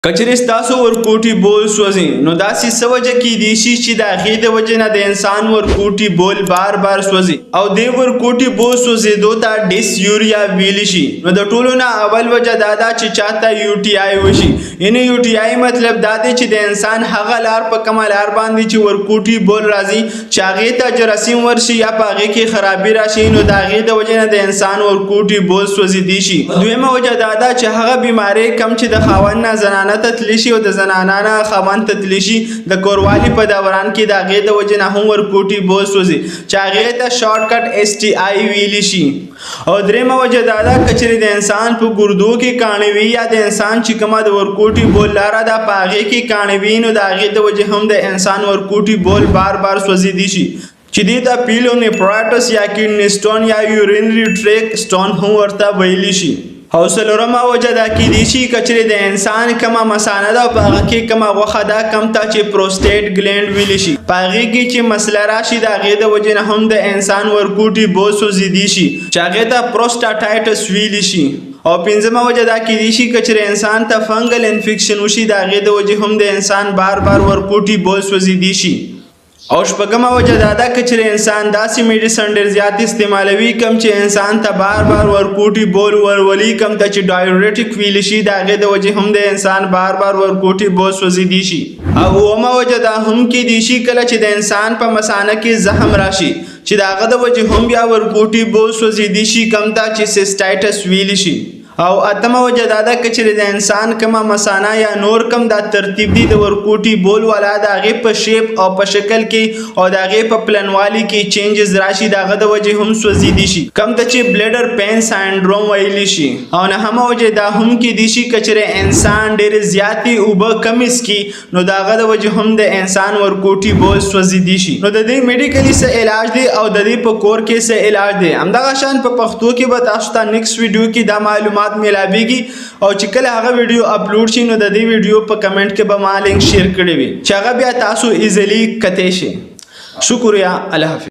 کچری ستاسو ورکوټي بول سوځي نو داسې څه وجه کیدی شي چې د هغې د وجې نه د انسان ورکوټي بول بار بار سوځي او دې ورکوټي بول سوځېدو ته ډیسیوریا ویلی شي. نو د ټولو نه اول وجه دا ده چې چاته UTI وشي. یعنې UTI مطلب دا دی چې د انسان هغه لار په کومه لار باندې چې ورکوټي بول راځي چې هغې ته جراثیم ورشي یا په هغې کې خرابي راشي نو د هغې د وجې نه د انسان ورکوټي بول سوځېدی شي. دویمه وجه دا ده چې هغه بیمارۍ کم چې د خاوند نه زنانه ته تللی شي او د زنانه نه خاوند ته تللی شي د کوروالي په دوران کې د هغې د وجې نه هم ورکوټي بول سوځي چې هغې ته شارټ کټ STI ویلی شي. او درېیمه وجه دا ده که چېرې د انسان په ګردو کې کاڼې وي یا د انسان چې کومه د ورکوټي بول لاره ده په هغې کې کاڼې وي نو د هغې د وجې هم د انسان ورکوټي بول بار بار سوځېدی شي چې دې ته پیلونیفرایټس یا کډني سټون یا یورینري ټریک سټون هم ورته ویلی شي. او څلورمه وجه دا کیدی شي که چېرې د انسان کومه مثانه ده او په هغه کې کومه غوښه ده کوم ته چې پروسټیټ ګلینډ ویلی شي په هغې کې چې مسله راشي د هغې د وجې نه هم د انسان ورکوټي بول سوځېدی شي چې هغې ته پروسټاټایټس ویلی شي. او پنځمه وجه دا کیدی شي که چېرې انسان ته فنګل انفیکشن وشي د هغې د وجې هم د انسان بار بار ورکوټي بول سوځېدی شي. او شپږمه وجه دا ده که چېرې انسان داسې میډیسن ډېر زیات استعمالوي کوم چې انسان ته بار بار ورکوټي بول ورولي کوم ته چې ډایورټیک ویلی شي د هغې د وجې هم د انسان بار بار ورکوټي بول سوځېدی شي. او اومه وجه دا هم کیدی شي کله چې د انسان په مثانه کې زخم راشي چې د هغه د وجې هم بیا ورکوټي بول سوځېدی شي کوم ته چې سیسټایټس ویلی شي. او اتمه وجه دا ده که چېرې د انسان کومه مثانه یا نور کوم دا ترتیب دی د ورکوټي بول والا د هغې په شیپ او په شکل کې او د هغې په پلنوالي کې چینجز راشي د هغه د وجې هم سوځېدی شي کوم ته چې بلیډر پین ساینډروم ویلی شي. او نهمه وجه دا هم کیدی شي که چېرې انسان ډېرې زیاتې اوبه کمې څکي نو د هغه د وجې هم د انسان ورکوټي بول سوځېدی شي. نو د دې میډیکلي څه علاج دی او د دې په کور کې څه علاج دی همدغه شان په پښتو کې به تاسو ته نیکسټ ویډیو کې دا معلومات ملاویږي او چې کله هغه ویډیو اپلوډ شي نو د دې ویډیو په کمنټ کې به ما لینک شیر کړی وي چې هغه بیا تاسو ایزیلی کتی شي. شکریہ. الله حافظ.